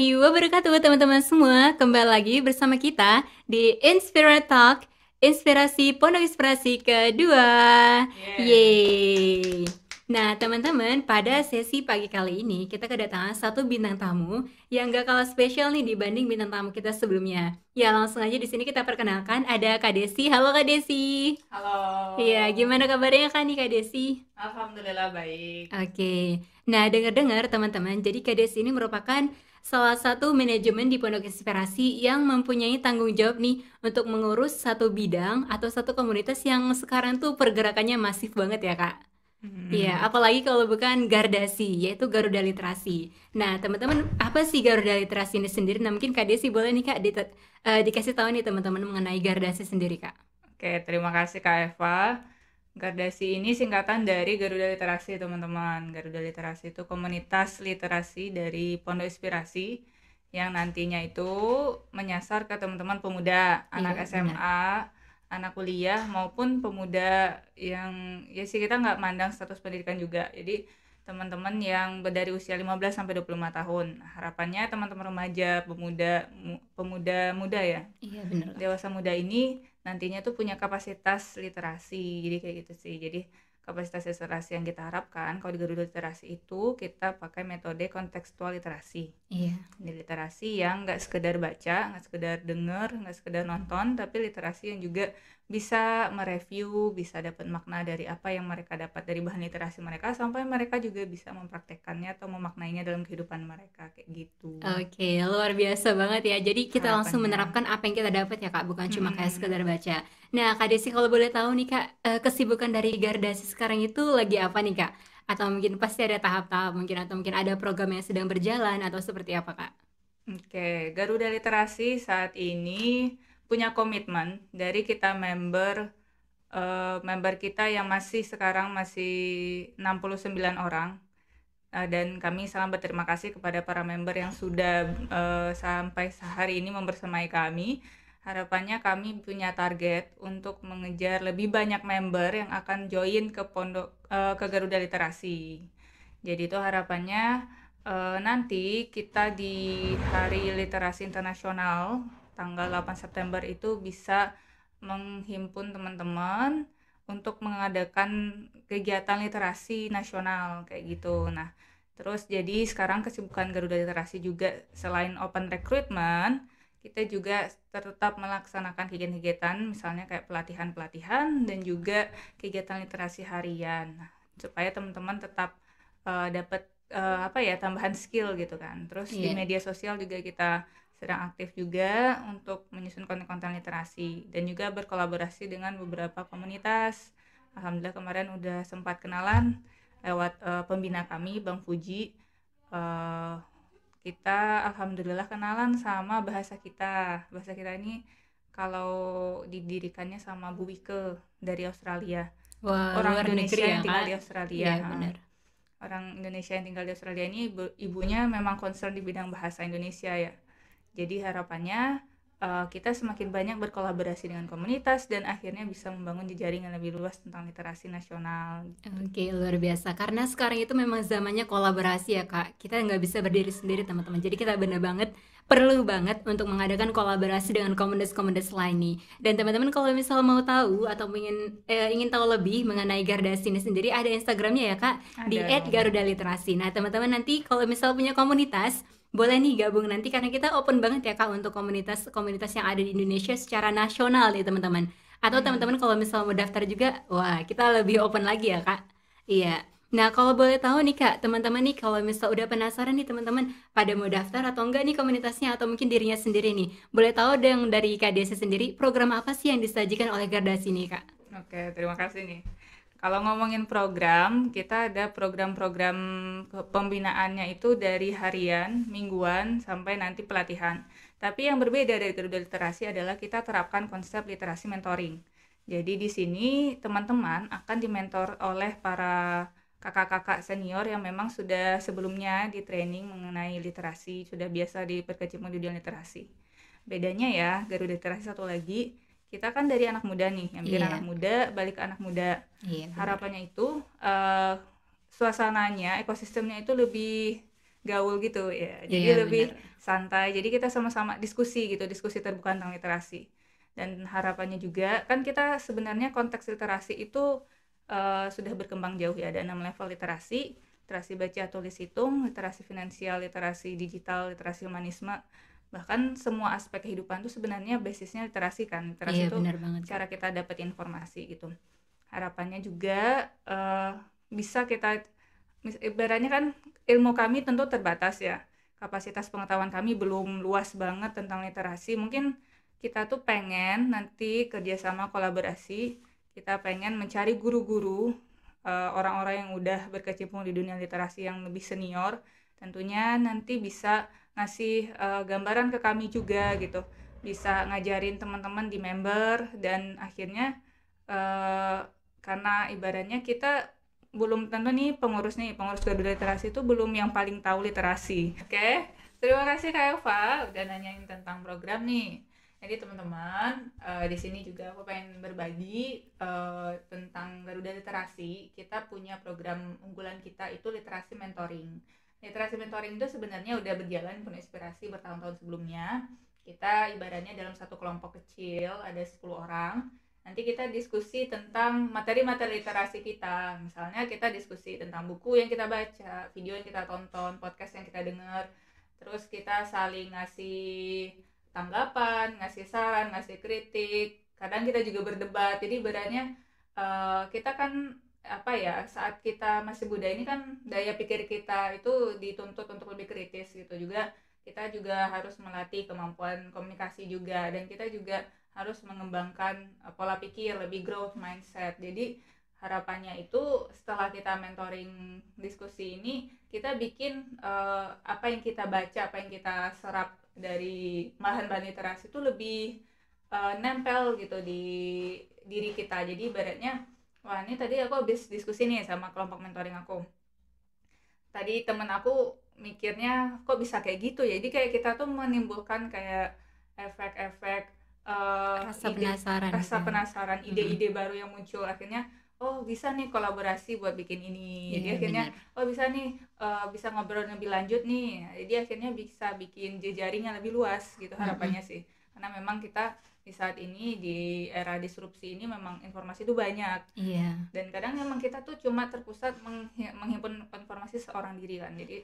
warahmatullahi wabarakatuh teman-teman semua. Kembali lagi bersama kita di Inspira Talk, Inspirasi Pondok Inspirasi kedua. Yeay. Nah teman-teman, pada sesi pagi kali ini kita kedatangan satu bintang tamu yang gak kalah spesial nih dibanding bintang tamu kita sebelumnya. Ya langsung aja di sini kita perkenalkan ada Kak Desi. Halo Kak Desi. Halo. Iya, gimana kabarnya Kak nih Kak Desi? Alhamdulillah baik. Oke, nah dengar-dengar teman-teman, jadi KDS ini merupakan salah satu manajemen di Pondok Inspirasi yang mempunyai tanggung jawab nih untuk mengurus satu bidang atau satu komunitas yang sekarang tuh pergerakannya masif banget ya Kak. Iya, Hmm. apalagi kalau bukan Gardasi, yaitu Garuda Literasi. Nah, teman-teman, apa sih Garuda Literasi ini sendiri? Nah, mungkin Kak Desi boleh nih Kak dikasih tahu nih teman-teman mengenai Gardasi sendiri Kak. Oke, terima kasih Kak Eva. Gardasi ini singkatan dari Garuda Literasi, teman-teman. Garuda Literasi itu komunitas literasi dari Pondok Inspirasi yang nantinya itu menyasar ke teman-teman pemuda, anak Iya, benar. SMA, anak kuliah maupun pemuda yang ya sih kita nggak mandang status pendidikan juga. Jadi teman-teman yang dari usia 15 sampai 25 tahun. Harapannya teman-teman remaja, pemuda muda ya, Iya, benar Kak. dewasa muda ini nantinya tuh punya kapasitas literasi. Jadi kayak gitu sih. Jadi kapasitas literasi yang kita harapkan kalau di Garuda Literasi itu kita pakai metode kontekstual literasi. Iya. Ini literasi yang nggak sekedar baca, nggak sekedar denger, nggak sekedar nonton, tapi literasi yang juga bisa mereview, bisa dapat makna dari apa yang mereka dapat dari bahan literasi mereka, sampai mereka juga bisa mempraktekkannya atau memaknainya dalam kehidupan mereka, kayak gitu Oke, luar biasa banget ya. Jadi kita langsung harapannya. menerapkan apa yang kita dapat ya Kak, bukan cuma kayak Mm-mm. sekedar baca. Nah, Kak Desi kalau boleh tahu nih Kak, kesibukan dari Gardasi sekarang itu lagi apa nih Kak? Atau mungkin pasti ada tahap-tahap mungkin atau mungkin ada program yang sedang berjalan atau seperti apa Kak? Oke, Garuda Literasi saat ini punya komitmen dari kita member kita yang sekarang masih 69 orang. Dan kami sangat berterima kasih kepada para member yang sudah sampai hari ini membersamai kami. Harapannya kami punya target untuk mengejar lebih banyak member yang akan join ke Garuda Literasi. Jadi itu harapannya nanti kita di Hari Literasi Internasional tanggal 8 September itu bisa menghimpun teman-teman untuk mengadakan kegiatan literasi nasional kayak gitu. Nah, terus jadi sekarang kesibukan Garuda Literasi juga selain open recruitment, kita juga tetap melaksanakan kegiatan-kegiatan misalnya kayak pelatihan-pelatihan dan juga kegiatan literasi harian. Nah, supaya teman-teman tetap dapat apa ya, tambahan skill gitu kan. Terus di Iya. media sosial juga kita sedang aktif juga untuk menyusun konten-konten literasi dan juga berkolaborasi dengan beberapa komunitas. Alhamdulillah kemarin udah sempat kenalan lewat pembina kami Bang Fuji. Eh, Kita alhamdulillah kenalan sama bahasa kita. Bahasa kita ini kalau didirikannya sama Bu Wike dari Australia. Wah, Orang luar negeri Indonesia ya yang tinggal Kak. di Australia. Iya, benar. Orang Indonesia yang tinggal di Australia ini ibunya memang concern di bidang bahasa Indonesia ya. Jadi harapannya kita semakin banyak berkolaborasi dengan komunitas dan akhirnya bisa membangun jejaring yang lebih luas tentang literasi nasional. Oke, luar biasa. Karena sekarang itu memang zamannya kolaborasi ya, Kak. Kita nggak bisa berdiri sendiri, teman-teman. Jadi kita benar banget, perlu banget untuk mengadakan kolaborasi dengan komunitas-komunitas lain nih. Dan teman-teman kalau misal mau tahu atau ingin tahu lebih mengenai Gardasi ini sendiri, ada Instagramnya ya, Kak, di Ada dong. @garudaliterasi. Nah, teman-teman nanti kalau misal punya komunitas, boleh nih gabung nanti karena kita open banget ya, Kak, untuk komunitas-komunitas yang ada di Indonesia secara nasional nih, teman-teman. Atau Hmm. teman-teman kalau misal mau daftar juga, wah kita lebih open lagi ya Kak. Iya. Nah kalau boleh tahu nih Kak, teman-teman nih kalau misal udah penasaran nih teman-teman pada mau daftar atau enggak nih komunitasnya atau mungkin dirinya sendiri nih. Boleh tahu dong dari Kak Desi sendiri program apa sih yang disajikan oleh Gardasi nih Kak? Oke, terima kasih nih. Kalau ngomongin program, kita ada program-program pembinaannya itu dari harian, mingguan, sampai nanti pelatihan. Tapi yang berbeda dari Garuda Literasi adalah kita terapkan konsep literasi mentoring. Jadi di sini teman-teman akan dimentor oleh para kakak-kakak senior yang memang sudah sebelumnya di training mengenai literasi, sudah biasa diperkecimpung di dunia literasi. Bedanya ya, Garuda Literasi satu lagi, kita kan dari anak muda nih, yang bikin anak Iya, muda balik ke anak muda. iya benar. Harapannya itu suasananya, ekosistemnya itu lebih gaul gitu ya. Jadi Iya, lebih benar. santai. Jadi kita sama-sama diskusi gitu, diskusi terbuka tentang literasi. Dan harapannya juga kan kita sebenarnya konteks literasi itu sudah berkembang jauh ya. Ada 6 level literasi: literasi baca tulis hitung, literasi finansial, literasi digital, literasi humanisme. Bahkan semua aspek kehidupan itu sebenarnya basisnya literasi kan. Iya, Literasi itu benar banget, Kak. cara kita dapat informasi gitu. Harapannya juga bisa kita, ibaratnya kan ilmu kami tentu terbatas ya. Kapasitas pengetahuan kami belum luas banget tentang literasi. Mungkin kita tuh pengen nanti kerjasama kolaborasi, kita pengen mencari guru-guru, orang-orang yang udah berkecimpung di dunia literasi yang lebih senior. Tentunya nanti bisa ngasih gambaran ke kami juga gitu. Bisa ngajarin teman-teman di member, dan akhirnya karena ibaratnya kita belum tentu nih pengurus Garuda Literasi itu belum yang paling tahu literasi. Oke, terima kasih Kak Eva udah nanyain tentang program nih. Jadi teman-teman, di sini juga aku pengen berbagi tentang Garuda Literasi. Kita punya program unggulan kita itu literasi mentoring. Literasi mentoring itu sebenarnya udah berjalan penuh inspirasi bertahun-tahun sebelumnya. Kita ibaratnya dalam satu kelompok kecil ada 10 orang. Nanti kita diskusi tentang materi-materi literasi kita. Misalnya kita diskusi tentang buku yang kita baca, video yang kita tonton, podcast yang kita dengar. Terus kita saling ngasih tanggapan, ngasih saran, ngasih kritik. Kadang kita juga berdebat. Jadi ibaratnya kita kan apa ya, saat kita masih muda ini kan daya pikir kita itu dituntut untuk lebih kritis gitu. Juga kita juga harus melatih kemampuan komunikasi juga, dan kita juga harus mengembangkan pola pikir, lebih growth mindset. Jadi harapannya itu setelah kita mentoring diskusi ini, kita bikin apa yang kita baca, apa yang kita serap dari bahan-bahan literasi itu lebih nempel gitu di diri kita. Jadi ibaratnya, wah ini tadi aku habis diskusi nih sama kelompok mentoring aku. Tadi temen aku mikirnya kok bisa kayak gitu ya. Jadi kayak kita tuh menimbulkan kayak efek-efek Rasa ide, penasaran rasa kan. penasaran, ide-ide baru yang muncul. Akhirnya oh bisa nih kolaborasi buat bikin ini. Jadi Iya, akhirnya benar. oh bisa nih bisa ngobrol lebih lanjut nih. Jadi akhirnya bisa bikin jejaring yang lebih luas gitu Mm-mm. harapannya sih. Karena memang kita di saat ini, di era disrupsi ini, memang informasi itu banyak, Iya. dan kadang memang kita tuh cuma terpusat menghimpun informasi seorang diri kan. Jadi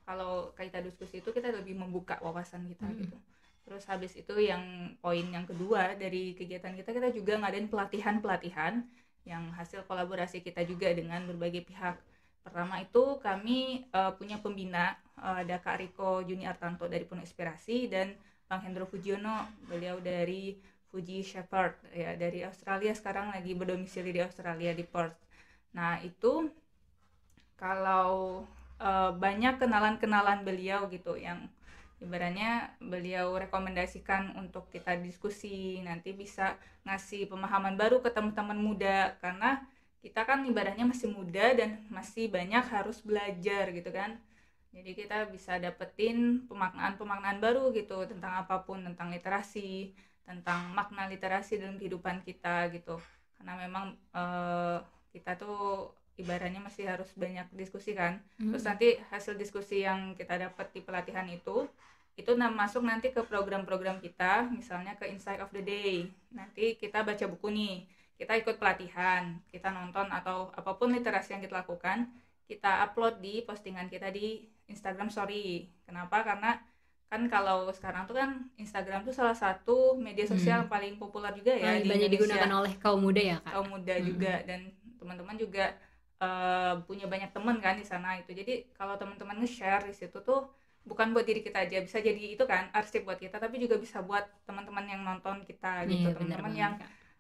kalau kita diskusi itu kita lebih membuka wawasan kita Mm-mm. gitu. Terus habis itu yang poin yang kedua dari kegiatan kita, kita juga ngadain pelatihan yang hasil kolaborasi kita juga dengan berbagai pihak. Pertama itu kami punya pembina, ada Kak Riko Juni Artanto dari Penuh Inspirasi, dan Bang Hendro Fujiono, beliau dari Fuji Shepherd ya, dari Australia, sekarang lagi berdomisili di Australia di Perth. Nah itu kalau banyak kenalan-kenalan beliau gitu yang ibaratnya beliau rekomendasikan untuk kita diskusi, nanti bisa ngasih pemahaman baru ke teman-teman muda, karena kita kan ibaratnya masih muda dan masih banyak harus belajar gitu kan. Jadi kita bisa dapetin pemaknaan-pemaknaan baru gitu tentang apapun, tentang literasi, tentang makna literasi dalam kehidupan kita gitu. Karena memang kita tuh ibaratnya masih harus banyak diskusi kan. Terus Mm-mm. nanti hasil diskusi yang kita dapat di pelatihan itu masuk nanti ke program-program kita, misalnya ke Insight of the Day. Nanti kita baca buku nih, kita ikut pelatihan, kita nonton atau apapun literasi yang kita lakukan, kita upload di postingan kita di Instagram Story. Kenapa? Karena kan kalau sekarang tuh kan Instagram tuh salah satu media sosial yang Mm. paling populer juga ya Paling di banyak digunakan Indonesia, oleh kaum muda ya, Kak. kaum muda Mm-mm. juga, dan teman-teman juga punya banyak teman kan di sana itu. Jadi kalau teman-teman nge-share di situ tuh bukan buat diri kita aja, bisa jadi itu kan arsip buat kita, tapi juga bisa buat teman-teman yang nonton kita Iya, gitu, benar teman-teman banget, yang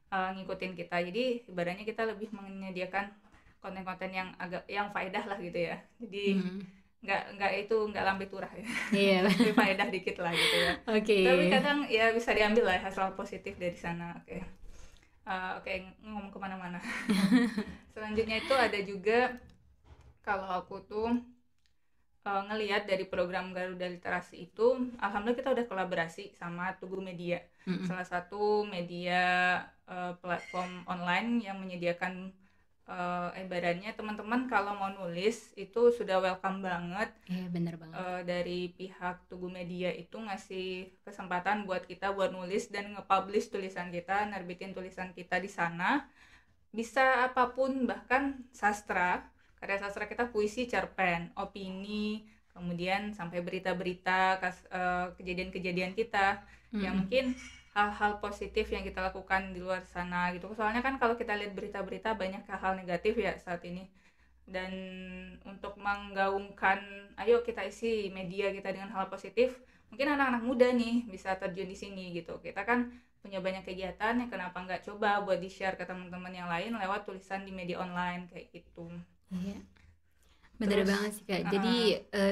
Kak. ngikutin kita. Jadi ibaratnya kita lebih menyediakan konten-konten yang agak yang faedah lah gitu ya. Jadi Mm. nggak itu nggak lambe turah ya. Iya. Tapi faedah dikit lah gitu ya. Oke. Tapi kadang ya bisa diambil lah hasil positif dari sana. Oke. Oke, ngomong kemana-mana. Selanjutnya itu ada juga, kalau aku tuh ngelihat dari program Garuda Literasi itu, alhamdulillah kita udah kolaborasi sama Tugu Media, Mm-mm. salah satu media platform online yang menyediakan ibaratnya teman-teman kalau mau nulis itu sudah welcome banget. Iya, bener banget. Dari pihak Tugu Media itu ngasih kesempatan buat kita buat nulis dan nge-publish tulisan kita, nerbitin tulisan kita di sana. Bisa apapun, bahkan sastra, karya sastra kita puisi, cerpen, opini, kemudian sampai berita-berita, kejadian-kejadian kita yang mungkin hal-hal positif yang kita lakukan di luar sana gitu. Soalnya kan kalau kita lihat berita-berita banyak hal negatif ya saat ini. Dan untuk menggaungkan, ayo kita isi media kita dengan hal positif, mungkin anak-anak muda nih bisa terjun di sini gitu. Kita kan punya banyak kegiatan, yang kenapa nggak coba buat di-share ke teman-teman yang lain lewat tulisan di media online kayak gitu. Iya, bener Terus banget sih Kak. Jadi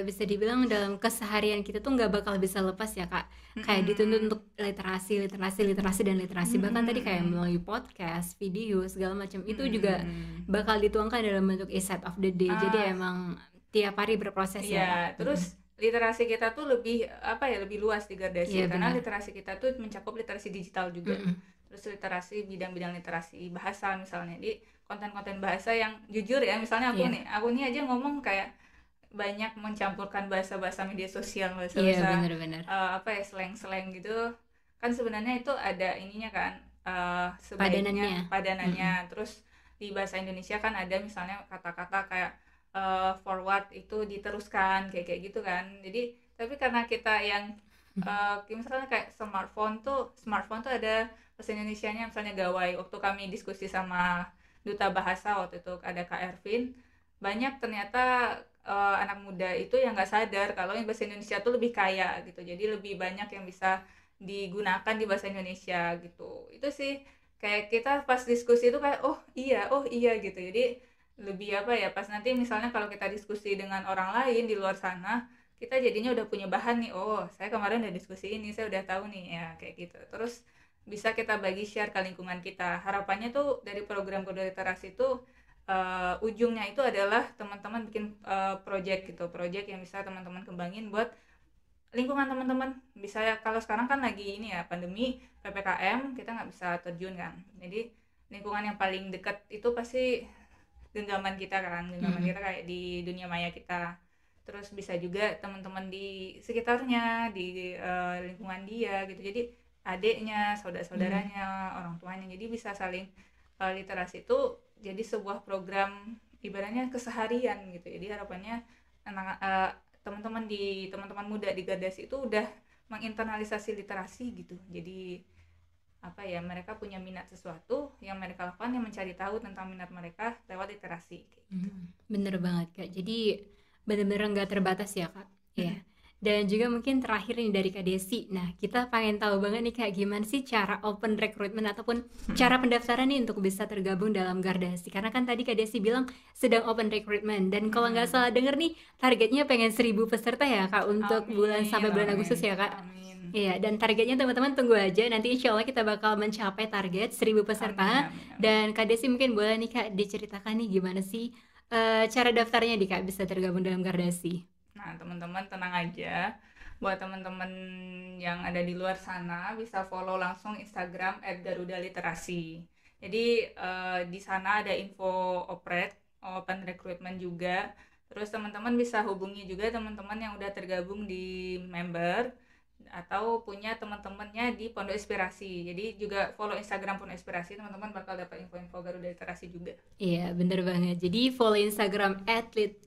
bisa dibilang dalam keseharian kita tuh nggak bakal bisa lepas ya Kak. Kayak dituntut untuk literasi, dan literasi. Bahkan tadi kayak melalui podcast, video, segala macam itu juga bakal dituangkan dalam bentuk insight of the day. Jadi emang tiap hari berproses ya Iya, Kak. terus literasi kita tuh lebih lebih luas di Gardasi, Iya, karena benar. literasi kita tuh mencakup literasi digital juga. Terus literasi bidang-bidang literasi bahasa misalnya, di konten-konten bahasa yang jujur ya, misalnya aku Iya. aku nih aja ngomong kayak banyak mencampurkan bahasa-bahasa media sosial, Iya, bahasa-bahasa bener-bener. slang-slang gitu. Kan sebenarnya itu ada ininya kan, Padanannya. padanannya. Terus di bahasa Indonesia kan ada misalnya kata-kata kayak forward itu diteruskan kayak gitu kan. Jadi tapi karena kita yang misalnya kayak smartphone tuh ada bahasa Indonesianya, misalnya gawai. Waktu kami diskusi sama duta bahasa waktu itu ada Kak Ervin, banyak ternyata anak muda itu yang nggak sadar kalau bahasa Indonesia tuh lebih kaya gitu. Jadi lebih banyak yang bisa digunakan di bahasa Indonesia gitu. Itu sih kayak kita pas diskusi itu kayak oh iya gitu. Jadi lebih pas nanti misalnya kalau kita diskusi dengan orang lain di luar sana, kita jadinya udah punya bahan nih. Oh, saya kemarin udah diskusi ini, saya udah tahu nih ya kayak gitu. Terus bisa kita bagi share ke lingkungan kita. Harapannya tuh dari program Garuda Literasi itu ujungnya itu adalah teman-teman bikin project gitu, project yang bisa teman-teman kembangin buat lingkungan teman-teman. Bisa ya, kalau sekarang kan lagi ini ya pandemi PPKM, kita nggak bisa terjun kan. Jadi lingkungan yang paling dekat itu pasti genggaman kita kayak di dunia maya kita. Terus bisa juga teman-teman di sekitarnya, di lingkungan dia gitu. Jadi adiknya, saudara-saudaranya, orang tuanya. Jadi bisa saling literasi itu jadi sebuah program ibaratnya keseharian gitu. Jadi harapannya teman-teman muda di Gardasi itu udah menginternalisasi literasi gitu. Jadi mereka punya minat sesuatu yang mereka lakukan, yang mencari tahu tentang minat mereka lewat literasi gitu. Bener banget Kak. Jadi bener-bener nggak terbatas ya Kak. Iya. Dan juga mungkin terakhir nih dari Kak Desi. Nah, kita pengen tahu banget nih Kak, gimana sih cara open recruitment ataupun cara pendaftaran nih untuk bisa tergabung dalam Gardasi. Karena kan tadi Kak Desi bilang sedang open recruitment. Dan kalau nggak salah denger nih, targetnya pengen 1.000 peserta ya Kak untuk bulan sampai bulan Agustus ya Kak. Amin. Iya, dan targetnya teman-teman tunggu aja. Nanti insya Allah kita bakal mencapai target 1.000 peserta. Amin. Dan Kak Desi mungkin boleh nih Kak diceritakan nih gimana sih cara daftarnya nih Kak bisa tergabung dalam Gardasi. Nah, teman-teman tenang aja. Buat teman-teman yang ada di luar sana bisa follow langsung Instagram @garudaliterasi. Jadi di sana ada info open recruitment juga. Terus teman-teman bisa hubungi juga teman-teman yang udah tergabung di member atau punya teman-temannya di Pondok Inspirasi. Jadi juga follow Instagram Pondok Inspirasi, teman-teman bakal dapat info-info Garuda Literasi juga. Iya, bener banget. Jadi follow Instagram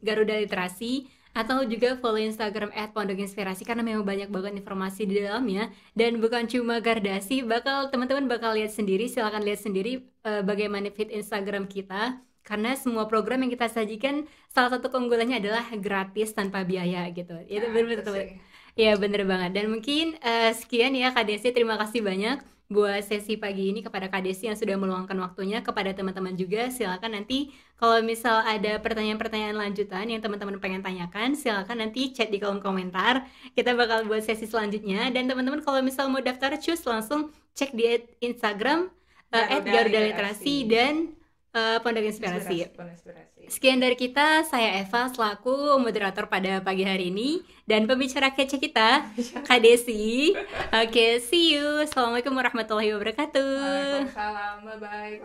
@garudaliterasi atau juga follow Instagram @pondok inspirasi karena memang banyak banget informasi di dalamnya. Dan bukan cuma Gardasi, teman-teman bakal lihat sendiri, silakan lihat sendiri bagaimana feed Instagram kita. Karena semua program yang kita sajikan salah satu keunggulannya adalah gratis tanpa biaya gitu. Itu betul-betul. Ya bener banget. Dan mungkin sekian ya Kak Desi, terima kasih banyak buat sesi pagi ini kepada Kak Desi yang sudah meluangkan waktunya. Kepada teman-teman juga silakan nanti kalau misal ada pertanyaan-pertanyaan lanjutan yang teman-teman pengen tanyakan, silakan nanti chat di kolom komentar. Kita bakal buat sesi selanjutnya. Dan teman-teman kalau misal mau daftar, cus langsung cek di Instagram @garudaliterasi dan Pondok Inspirasi. Pondok Inspirasi. Sekian dari kita, saya Eva selaku moderator pada pagi hari ini dan pembicara kece kita, Kak Desi. Oke, see you. Assalamualaikum warahmatullahi wabarakatuh. Waalaikumsalam, bye-bye.